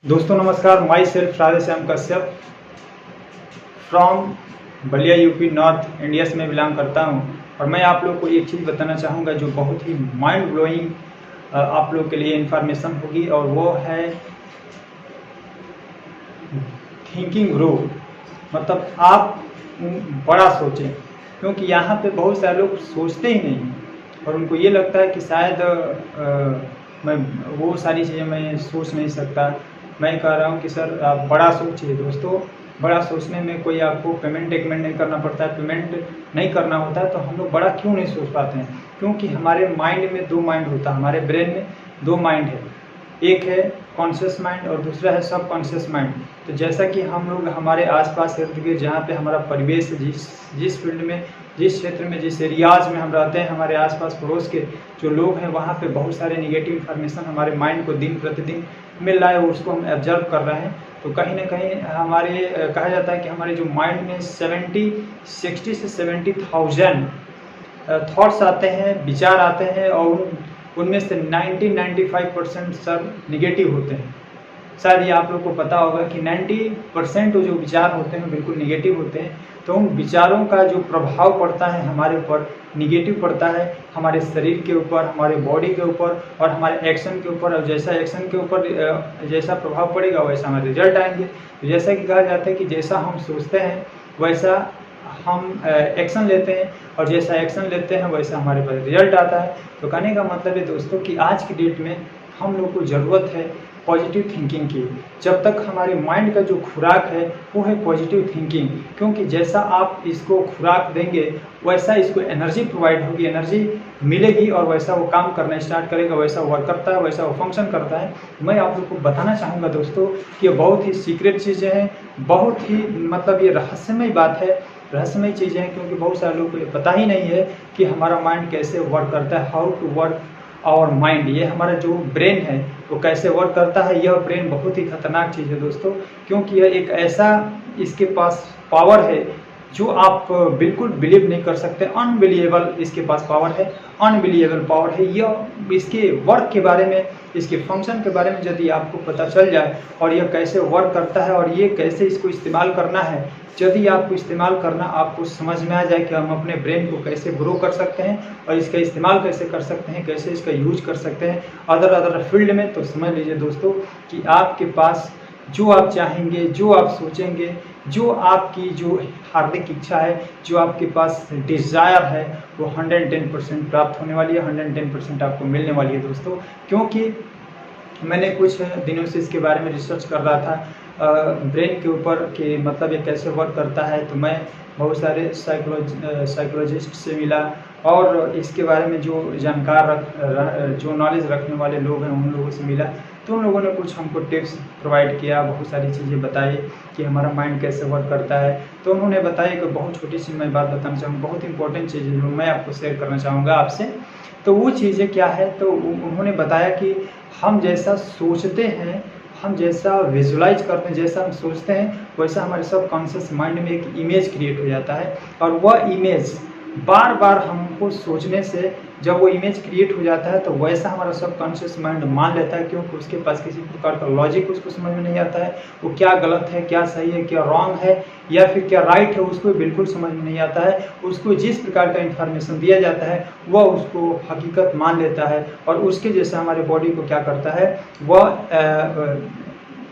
दोस्तों नमस्कार, my self Radheshyam Kashyap from Ballia UP north India से मैं बिलोंग करता हूं। और मैं आप लोग को एक चीज़ बताना चाहूँगा जो बहुत ही माइंड ब्लोइंग आप लोग के लिए इन्फॉर्मेशन होगी, और वो है थिंकिंग ग्रो। मतलब आप बड़ा सोचें, क्योंकि यहाँ पे बहुत सारे लोग सोचते ही नहीं हैं और उनको ये लगता है कि शायद मैं वो सारी चीज़ें मैं सोच नहीं सकता। मैं कह रहा हूँ कि सर आप बड़ा सोचिए। दोस्तों, बड़ा सोचने में कोई आपको पेमेंट नहीं करना पड़ता है। पेमेंट नहीं करना होता है तो हम लोग बड़ा क्यों नहीं सोच पाते हैं? क्योंकि हमारे माइंड में दो माइंड होता है, हमारे ब्रेन में दो माइंड है। एक है कॉन्शियस माइंड और दूसरा है सब कॉन्शियस माइंड। तो जैसा कि हम लोग हमारे आसपास इर्द गिर्द जहाँ पे हमारा परिवेश है, जिस फील्ड में, जिस क्षेत्र में, जिस एरियाज में हम रहते हैं, हमारे आसपास पड़ोस के जो लोग हैं, वहाँ पे बहुत सारे निगेटिव इन्फॉर्मेशन हमारे माइंड को दिन प्रतिदिन मिल रहा है और उसको हम ऑब्जर्व कर रहे हैं। तो कहीं ना कहीं हमारे कहा जाता है कि हमारे जो माइंड में 60 से 70,000 थॉट्स आते हैं, विचार आते हैं, और उनमें से 90-95% सर निगेटिव होते हैं। शायद ये आप लोग को पता होगा कि 90% जो विचार होते हैं बिल्कुल निगेटिव होते हैं। तो उन विचारों का जो प्रभाव पड़ता है हमारे ऊपर, निगेटिव पड़ता है हमारे शरीर के ऊपर, हमारे बॉडी के ऊपर और हमारे एक्शन के ऊपर। और जैसा एक्शन के ऊपर जैसा प्रभाव पड़ेगा वैसा हमारे रिजल्ट आएंगे। तो जैसा कि कहा जाता है कि जैसा हम सोचते हैं वैसा हम एक्शन लेते हैं, और जैसा एक्शन लेते हैं वैसा हमारे पास रिजल्ट आता है। तो कहने का मतलब है दोस्तों कि आज की डेट में हम लोग को ज़रूरत है पॉजिटिव थिंकिंग की। जब तक हमारे माइंड का जो खुराक है वो है पॉजिटिव थिंकिंग, क्योंकि जैसा आप इसको खुराक देंगे वैसा इसको एनर्जी प्रोवाइड होगी, एनर्जी मिलेगी, और वैसा वो काम करना स्टार्ट करेगा, वैसा वर्क करता है, वैसा वो फंक्शन करता है। मैं आप लोग को बताना चाहूँगा दोस्तों कि ये बहुत ही सीक्रेट चीज़ें हैं, बहुत ही मतलब ये रहस्यमय बात है, रहस्यमय चीज़ें हैं, क्योंकि बहुत सारे लोगों को ये पता ही नहीं है कि हमारा माइंड कैसे वर्क करता है, how to work our mind. ये हमारा जो ब्रेन है वो कैसे वर्क करता है। यह ब्रेन बहुत ही खतरनाक चीज़ है दोस्तों, क्योंकि यह एक ऐसा, इसके पास पावर है जो आप बिल्कुल बिलीव नहीं कर सकते। अनबिलीवेबल इसके पास पावर है, अनबिलीवेबल पावर है। यह इसके वर्क के बारे में, इसके फंक्शन के बारे में यदि आपको पता चल जाए और यह कैसे वर्क करता है और ये कैसे इसको इस्तेमाल करना है, यदि आपको इस्तेमाल करना आपको समझ में आ जाए कि हम अपने ब्रेन को कैसे ग्रो कर सकते हैं और इसका इस्तेमाल कैसे कर सकते हैं, कैसे इसका यूज कर सकते हैं अदर फील्ड में, तो समझ लीजिए दोस्तों कि आपके पास जो आप चाहेंगे, जो आप सोचेंगे, जो आपकी जो हार्दिक इच्छा है, जो आपके पास डिज़ायर है, वो 110% प्राप्त होने वाली है, 110% आपको मिलने वाली है दोस्तों। क्योंकि मैंने कुछ दिनों से इसके बारे में रिसर्च कर रहा था ब्रेन के ऊपर कि मतलब ये कैसे वर्क करता है। तो मैं बहुत सारे साइकोलॉजिस्ट से मिला और इसके बारे में जो जानकार जो नॉलेज रखने वाले लोग हैं उन लोगों से मिला। तो उन लोगों ने कुछ हमको टिप्स प्रोवाइड किया, बहुत सारी चीज़ें बताई कि हमारा माइंड कैसे वर्क करता है। तो उन्होंने बताया कि बहुत छोटी सी मैं बात बताना चाहूँगा, बहुत इंपॉर्टेंट चीज़ है जो मैं आपको शेयर करना चाहूँगा आपसे। तो वो चीज़ें क्या है, तो उन्होंने बताया कि हम जैसा सोचते हैं, हम जैसा विजुलाइज करते हैं, जैसा हम सोचते हैं वैसा हमारे सब कॉन्शियस माइंड में एक इमेज क्रिएट हो जाता है। और वह इमेज बार बार हमको सोचने से जब वो इमेज क्रिएट हो जाता है तो वैसा हमारा सब कॉन्शियस माइंड मान लेता है, क्योंकि उसके पास किसी प्रकार का लॉजिक उसको समझ में नहीं आता है। वो क्या गलत है, क्या सही है, क्या रॉन्ग है या फिर क्या राइट है, उसको बिल्कुल समझ में नहीं आता है। उसको जिस प्रकार का इन्फॉर्मेशन दिया जाता है वह उसको हकीकत मान लेता है, और उसके जैसा हमारे बॉडी को क्या करता है, वह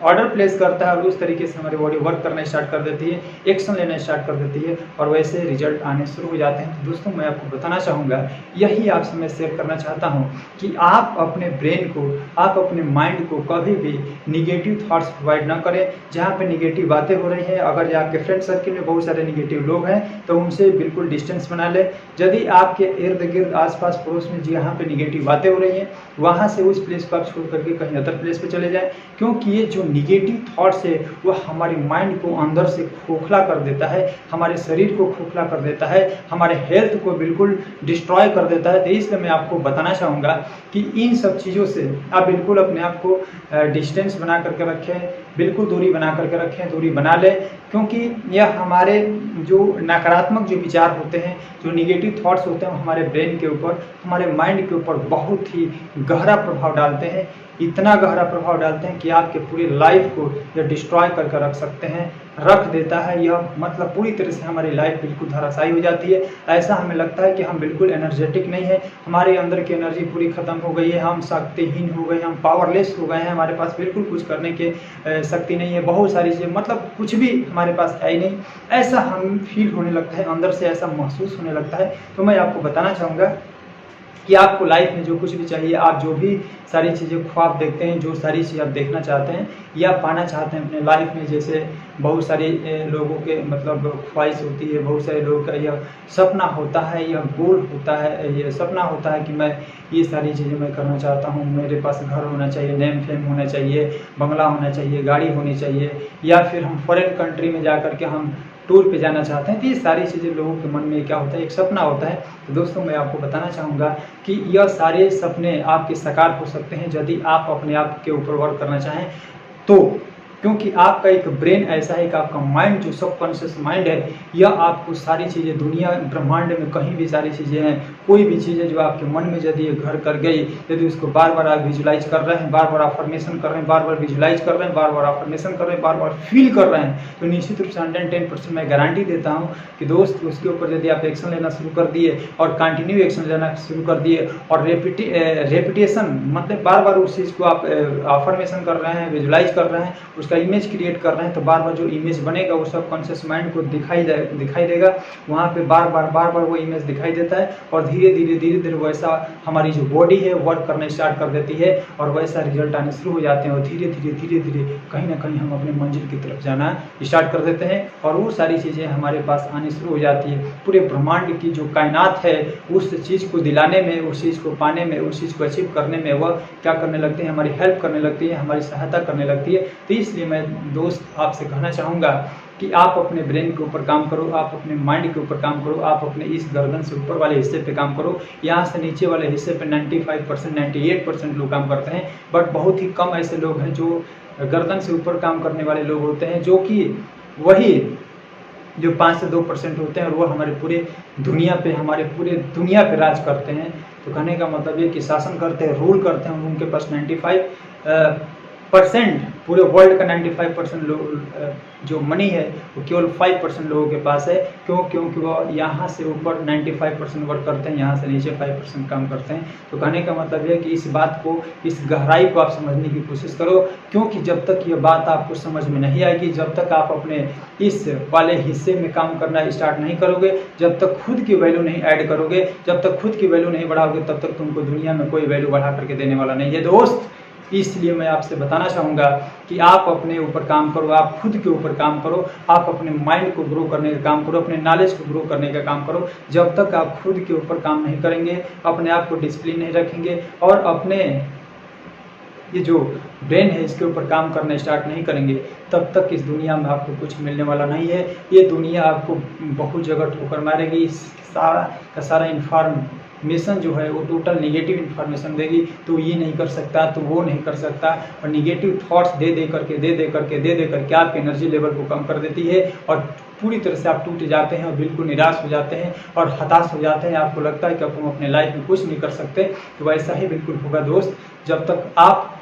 ऑर्डर प्लेस करता है और उस तरीके से हमारी बॉडी वर्क करना स्टार्ट कर देती है, एक्शन लेना स्टार्ट कर देती है, और वैसे रिजल्ट आने शुरू हो जाते हैं। तो दोस्तों मैं आपको बताना चाहूँगा, यही आपसे मैं शेयर करना चाहता हूँ कि आप अपने ब्रेन को, आप अपने माइंड को कभी भी निगेटिव थॉट्स प्रोवाइड ना करें। जहाँ पे निगेटिव बातें हो रही हैं, अगर आपके फ्रेंड सर्किल में बहुत सारे निगेटिव लोग हैं तो उनसे बिल्कुल डिस्टेंस बना लें। यदि आपके इर्द गिर्द आसपास पड़ोस में जहाँ पे निगेटिव बातें हो रही हैं वहाँ से उस प्लेस को आप छोड़ करके कहीं अदर प्लेस पे चले जाएं, क्योंकि ये जो निगेटिव थॉट्स है वह हमारे माइंड को अंदर से खोखला कर देता है, हमारे शरीर को खोखला कर देता है, हमारे हेल्थ को बिल्कुल डिस्ट्रॉय कर देता है। तो इसलिए मैं आपको बताना चाहूँगा कि इन सब चीज़ों से आप बिल्कुल अपने आप को डिस्टेंस बना करके रखें, बिल्कुल दूरी बना करके रखें, दूरी बना लें, क्योंकि यह हमारे जो नकारात्मक जो विचार होते हैं जो निगेटिव थॉट्स होते हैं वो हमारे ब्रेन के ऊपर, हमारे माइंड के ऊपर बहुत ही गहरा प्रभाव डालते हैं। इतना गहरा प्रभाव डालते हैं कि आपके पूरी लाइफ को यह डिस्ट्रॉय करके रख सकते हैं, रख देता है। यह मतलब पूरी तरह से हमारी लाइफ बिल्कुल धराशायी हो जाती है। ऐसा हमें लगता है कि हम बिल्कुल एनर्जेटिक नहीं है, हमारे अंदर की एनर्जी पूरी खत्म हो गई है, हम शक्तिहीन हो गए, हम पावरलेस हो गए हैं, हमारे पास बिल्कुल कुछ करने की शक्ति नहीं है, बहुत सारी चीज़ें मतलब कुछ भी हमारे पास है ही नहीं, ऐसा हम फील होने लगता है, अंदर से ऐसा महसूस होने लगता है। तो मैं आपको बताना चाहूँगा कि आपको लाइफ में जो कुछ भी चाहिए, आप जो भी सारी चीज़ें ख्वाब देखते हैं, जो सारी चीज़ आप देखना चाहते हैं या पाना चाहते हैं अपने लाइफ में, जैसे बहुत सारे लोगों के मतलब ख्वाहिश होती है, बहुत सारे लोगों का यह सपना होता है, यह गोल होता है, यह सपना होता है कि मैं ये सारी चीज़ें मैं करना चाहता हूँ, मेरे पास घर होना चाहिए, नेम फेम होना चाहिए, बंगला होना चाहिए, गाड़ी होनी चाहिए, या फिर हम फॉरेन कंट्री में जा कर के हम टूर पे जाना चाहते हैं। तो ये सारी चीज़ें लोगों के मन में क्या होता है, एक सपना होता है। तो दोस्तों मैं आपको बताना चाहूँगा कि यह सारे सपने आपके साकार हो सकते हैं यदि आप अपने आप के ऊपर वर्क करना चाहें तो, क्योंकि आपका एक ब्रेन ऐसा है कि आपका माइंड जो सबकॉन्शियस माइंड है, यह आपको सारी चीज़ें दुनिया ब्रह्मांड में कहीं भी सारी चीज़ें हैं, कोई भी चीज़ें जो आपके मन में यदि ये घर कर गई, यदि उसको बार बार आप विजुलाइज कर रहे हैं, बार बार अफर्मेशन कर रहे हैं, बार बार विजुलाइज कर रहे हैं, बार बार अफर्मेशन कर रहे हैं, बार बार फील कर रहे हैं, तो निश्चित रूप से 110% मैं गारंटी देता हूँ कि दोस्त उसके ऊपर यदि आप एक्शन लेना शुरू कर दिए और कंटिन्यू एक्शन लेना शुरू कर दिए और रेपिटेशन मतलब बार बार उस चीज़ को आप अफर्मेशन कर रहे हैं, विजुलाइज कर रहे हैं, उसका इमेज क्रिएट कर रहे हैं, तो बार बार जो इमेज बनेगा वो सबकॉन्शियस माइंड को दिखाई देगा, वहाँ पे बार बार वो इमेज दिखाई देता है और धीरे धीरे वैसा हमारी जो बॉडी है वर्क करना स्टार्ट कर देती है और वैसा रिजल्ट आने शुरू हो जाते हैं और धीरे धीरे कहीं ना कहीं हम अपने मंजिल की तरफ जाना स्टार्ट कर देते हैं और वो सारी चीज़ें हमारे पास आनी शुरू हो जाती है। पूरे ब्रह्मांड की जो कायनात है उस चीज़ को दिलाने में, उस चीज़ को पाने में, उस चीज़ को अचीव करने में वह क्या करने लगते हैं, हमारी हेल्प करने लगती है, हमारी सहायता करने लगती है। तो इसलिए मैं दोस्त आपसे कहना चाहूँगा कि आप अपने ब्रेन के ऊपर काम करो, आप अपने माइंड के ऊपर काम करो, आप अपने इस गर्दन से ऊपर वाले हिस्से पे काम करो। यहाँ से नीचे वाले हिस्से पे 95% 98% लोग काम करते हैं, बट बहुत ही कम ऐसे लोग हैं जो गर्दन से ऊपर काम करने वाले लोग होते हैं, जो कि वही जो 5 से 2% होते हैं और वो हमारे पूरे दुनिया पे राज करते हैं। तो कहने का मतलब ये कि शासन करते हैं, रूल करते हैं, उनके पास 95% पूरे वर्ल्ड का 95% लोग जो मनी है वो केवल 5% लोगों के पास है। क्योंकि वो यहाँ से ऊपर 95% वर्क करते हैं, यहाँ से नीचे 5% काम करते हैं। तो कहने का मतलब है कि इस बात को, इस गहराई को आप समझने की कोशिश करो, क्योंकि जब तक ये बात आपको समझ में नहीं आएगी, जब तक आप अपने इस वाले हिस्से में काम करना स्टार्ट नहीं करोगे, जब तक खुद की वैल्यू नहीं ऐड करोगे, जब तक खुद की वैल्यू नहीं बढ़ाओगे, तब तक तुमको दुनिया में कोई वैल्यू बढ़ा करके देने वाला नहीं है दोस्त। इसलिए मैं आपसे बताना चाहूँगा कि आप अपने ऊपर काम करो, आप खुद के ऊपर काम करो, आप अपने माइंड को ग्रो करने का काम करो, अपने नॉलेज को ग्रो करने का काम करो। जब तक आप खुद के ऊपर काम नहीं करेंगे, अपने आप को डिसिप्लिन नहीं रखेंगे और अपने ये जो ब्रेन है इसके ऊपर काम करना स्टार्ट नहीं करेंगे, तब तक इस दुनिया में आपको कुछ मिलने वाला नहीं है। ये दुनिया आपको बहुत जगह ठोकर मारेगी, सारा का सारा इन्फॉर्मेशन जो है वो टोटल नेगेटिव इन्फॉर्मेशन देगी। तो ये नहीं कर सकता, तो वो नहीं कर सकता, और नेगेटिव थॉट्स दे करके आपके एनर्जी लेवल को कम कर देती है और पूरी तरह से आप टूट जाते हैं और बिल्कुल निराश हो जाते हैं और हताश हो जाते हैं। आपको लगता है कि अब हम अपने लाइफ में कुछ नहीं कर सकते। तो वैसा ही बिल्कुल होगा दोस्त। जब तक आप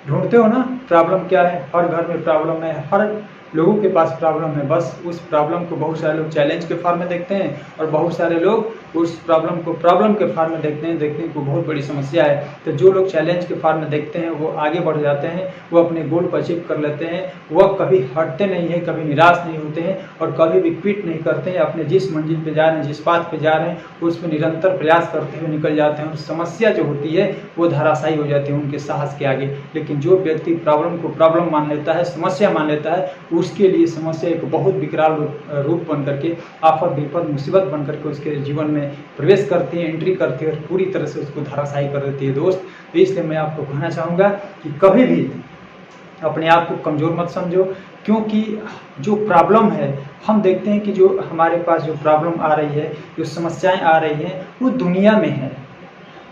ढूंढते हो ना प्रॉब्लम क्या है, हर घर में प्रॉब्लम है, हर लोगों के पास प्रॉब्लम है, बस उस प्रॉब्लम को बहुत सारे लोग चैलेंज के फॉर्म में देखते हैं और बहुत सारे लोग उस प्रॉब्लम को प्रॉब्लम के फॉर्म में देखते हैं को बहुत बड़ी समस्या है। तो जो लोग चैलेंज के फॉर्म में देखते हैं वो आगे बढ़ जाते हैं, वो अपने गोल को अचीव कर लेते हैं, वह कभी हटते नहीं हैं, कभी निराश नहीं होते हैं और कभी भी क्विट नहीं करते हैं। अपने जिस मंजिल पे जा रहे हैं, जिस पाथ पे जा रहे हैं, उस पर निरंतर प्रयास करते हुए निकल जाते हैं और समस्या जो होती है वो धराशायी हो जाती है उनके साहस के आगे। लेकिन जो व्यक्ति प्रॉब्लम को प्रॉब्लम मान लेता है, समस्या मान लेता है, उसके लिए समस्या एक बहुत विकराल रूप बन करके, आफत विपद मुसीबत बन करके उसके जीवन में प्रवेश करती है, एंट्री करती है और पूरी तरह से उसको धराशायी कर देती है दोस्त। तो इसलिए मैं आपको कहना चाहूँगा कि कभी भी अपने आप को कमज़ोर मत समझो, क्योंकि जो प्रॉब्लम है, हम देखते हैं कि जो हमारे पास जो प्रॉब्लम आ रही है, जो समस्याएं आ रही हैं, वो दुनिया में है।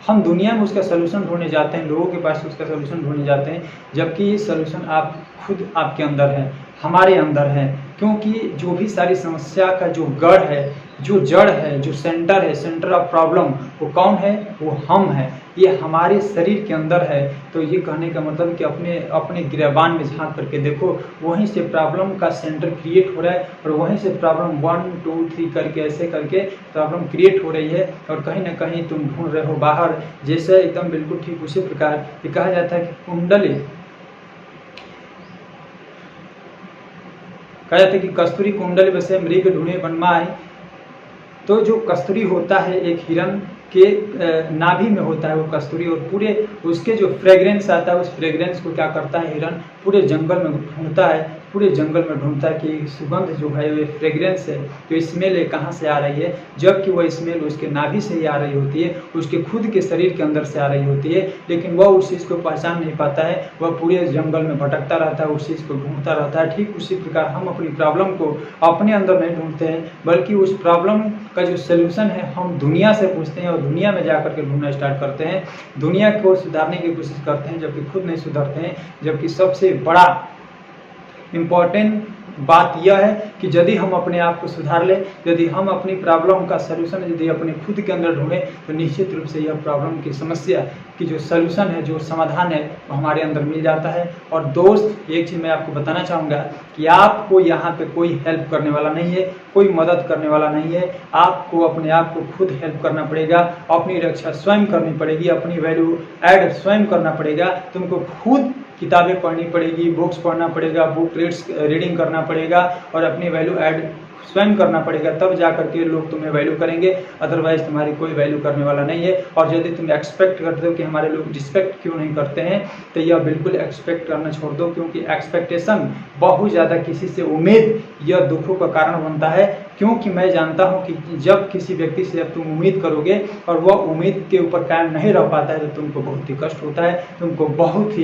हम दुनिया में उसका सलूशन ढूंढने जाते हैं, लोगों के पास उसका सलूशन ढूंढने जाते हैं, जबकि ये सलूशन आप खुद आपके अंदर है, हमारे अंदर है। क्योंकि जो भी सारी समस्या का जो गढ़ है, जो जड़ है, जो सेंटर है, सेंटर ऑफ प्रॉब्लम, वो कौन है? वो हम है, ये हमारे शरीर के अंदर है। तो ये कहने का मतलब कि अपने अपने गिरबान में झांक करके देखो, वहीं से प्रॉब्लम का सेंटर क्रिएट हो रहा है और वहीं से प्रॉब्लम 1 2 3 करके ऐसे करके प्रॉब्लम क्रिएट हो रही है और कहीं ना कहीं तुम ढूंढ रहे हो बाहर। जैसे एकदम बिल्कुल ठीक उसी प्रकार ये कहा जाता है कि कुंडली, कहा जाता है कि कस्तूरी कुंडल वैसे मृग ढूंढे बनमाए। तो जो कस्तूरी होता है एक हिरण के नाभि में होता है वो कस्तूरी, और पूरे उसके जो फ्रेग्रेंस आता है उस फ्रेग्रेंस को क्या करता है हिरण पूरे जंगल में ढूंढता है, पूरे जंगल में ढूंढता है कि सुगंध जो है वो फ्रेग्रेंस है, जो स्मेल है कहाँ से आ रही है, जबकि वह स्मेल उसके नाभि से ही आ रही होती है, उसके खुद के शरीर के अंदर से आ रही होती है, लेकिन वह उस चीज़ को पहचान नहीं पाता है, वह पूरे जंगल में भटकता रहता है, उस चीज़ को ढूंढता रहता है। ठीक उसी प्रकार हम अपनी प्रॉब्लम को अपने अंदर नहीं ढूंढते हैं, बल्कि उस प्रॉब्लम का जो सोल्यूशन है हम दुनिया से पूछते हैं और दुनिया में जा करके ढूंढना स्टार्ट करते हैं, दुनिया को सुधारने की कोशिश करते हैं, जबकि खुद नहीं सुधरते हैं। जबकि सबसे बड़ा इम्पॉर्टेंट बात यह है कि यदि हम अपने आप को सुधार लें, यदि हम अपनी प्रॉब्लम का सलूशन यदि अपने खुद के अंदर ढूंढें, तो निश्चित रूप से यह प्रॉब्लम की समस्या की जो सलूशन है, जो समाधान है, वो हमारे अंदर मिल जाता है। और दोस्त, एक चीज़ मैं आपको बताना चाहूँगा कि आपको यहाँ पे कोई हेल्प करने वाला नहीं है, कोई मदद करने वाला नहीं है। आपको अपने आप को खुद हेल्प करना पड़ेगा, अपनी रक्षा स्वयं करनी पड़ेगी, अपनी वैल्यू ऐड स्वयं करना पड़ेगा। तुमको खुद किताबें पढ़नी पड़ेगी, बुक्स पढ़ना पड़ेगा, बुक रीडिंग करना पड़ेगा और अपनी वैल्यू ऐड स्वयं करना पड़ेगा, तब जा करके लोग तुम्हें वैल्यू करेंगे, अदरवाइज तुम्हारी कोई वैल्यू करने वाला नहीं है। और यदि तुम एक्सपेक्ट करते हो कि हमारे लोग रिस्पेक्ट क्यों नहीं करते हैं, तो यह बिल्कुल एक्सपेक्ट करना छोड़ दो, क्योंकि एक्सपेक्टेशन बहुत ज़्यादा किसी से उम्मीद यह दुखों का कारण बनता है। क्योंकि मैं जानता हूं कि जब किसी व्यक्ति से अब तुम उम्मीद करोगे और वह उम्मीद के ऊपर कायम नहीं रह पाता है, तो तुमको बहुत ही कष्ट होता है, तुमको बहुत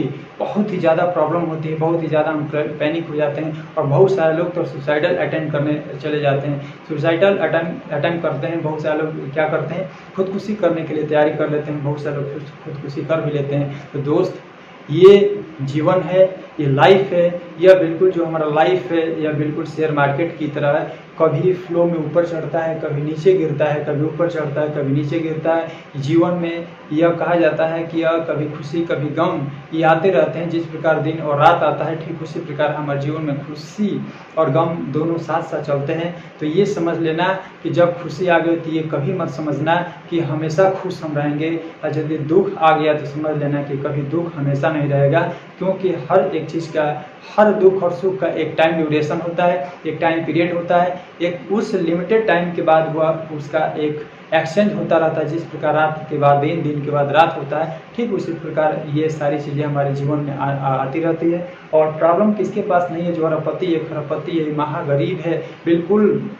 ही ज़्यादा प्रॉब्लम होती है, बहुत ही ज़्यादा हम पैनिक हो जाते हैं। और बहुत सारे लोग तो सुसाइडल अटेम्प्ट करने चले जाते हैं, सुसाइडल अटेम्प्ट करते हैं। बहुत सारे लोग क्या करते हैं, खुदकुशी करने के लिए तैयारी कर लेते हैं, बहुत सारे लोग खुदकुशी कर भी लेते हैं। तो दोस्त, ये जीवन है, ये लाइफ है, यह बिल्कुल जो हमारा लाइफ है यह बिल्कुल शेयर मार्केट की तरह है, कभी फ्लो में ऊपर चढ़ता है, कभी नीचे गिरता है, कभी ऊपर चढ़ता है, कभी नीचे गिरता है। जीवन में यह कहा जाता है कि यह कभी खुशी कभी गम ये आते रहते हैं, जिस प्रकार दिन और रात आता है ठीक उसी प्रकार हमारे जीवन में खुशी और गम दोनों साथ साथ चलते हैं। तो ये समझ लेना कि जब खुशी आ गई तो ये कभी मत समझना कि हमेशा खुश हम रहेंगे, और यदि दुख आ गया तो समझ लेना कि कभी दुख हमेशा नहीं रहेगा, क्योंकि हर एक चीज़ का, हर दुख और सुख का एक टाइम ड्यूरेशन होता है, एक टाइम पीरियड होता है, एक उस लिमिटेड टाइम के बाद वह उसका एक एक्सचेंज होता रहता है। जिस प्रकार रात के बाद दिन, दिन के बाद रात होता है, ठीक उसी प्रकार ये सारी चीज़ें हमारे जीवन में आती रहती है। और प्रॉब्लम किसके पास नहीं है? जो अरबपति है, खरबपति है, महागरीब है, बिल्कुल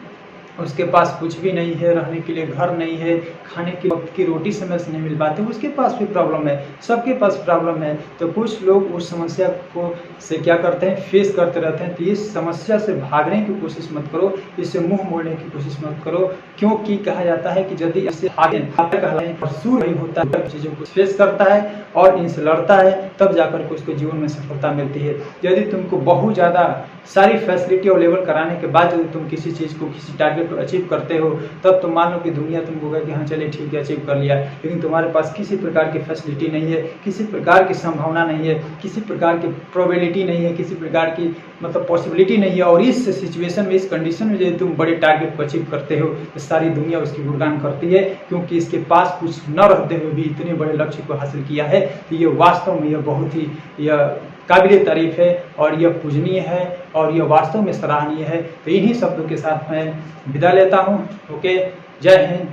उसके पास कुछ भी नहीं है, रहने के लिए घर नहीं है, खाने की वक्त की रोटी समय से नहीं मिल पाती, उसके पास भी प्रॉब्लम है, सबके पास प्रॉब्लम है। तो कुछ लोग उस समस्या को से क्या करते हैं, फेस करते रहते हैं। तो इस समस्या से भागने की कोशिश मत करो, इससे मुंह मोड़ने की कोशिश मत करो, क्योंकि कहा जाता है कि यदि इससे आगे सूर्य नहीं होता है, चीज़ों को फेस करता है और इनसे लड़ता है, तब जाकर के उसको जीवन में सफलता मिलती है। यदि तुमको बहुत ज़्यादा सारी फैसिलिटी अवेलेबल कराने के बाद यदि तुम किसी चीज़ को, किसी टारगेट को अचीव करते हो, तब तुम मान लो कि दुनिया तुमको कहे कि हाँ चलिए ठीक है अचीव कर लिया, लेकिन तुम्हारे पास किसी प्रकार की फैसिलिटी नहीं है, किसी प्रकार की संभावना नहीं है, किसी प्रकार की प्रोबेबिलिटी नहीं है, किसी प्रकार की मतलब पॉसिबिलिटी नहीं है। और इस सिचुएशन में, इस कंडीशन में यदि तुम बड़े टारगेट को अचीव करते हो, तो सारी दुनिया उसकी गुणगान करती है, क्योंकि इसके पास कुछ न रहते हुए भी इतने बड़े लक्ष्य को हासिल किया है। तो ये वास्तव में यह बहुत ही यह काबिल तारीफ है और यह पूजनीय है और यह वास्तव में सराहनीय है। तो इन्हीं शब्दों के साथ मैं विदा लेता हूँ। ओके, जय हिंद,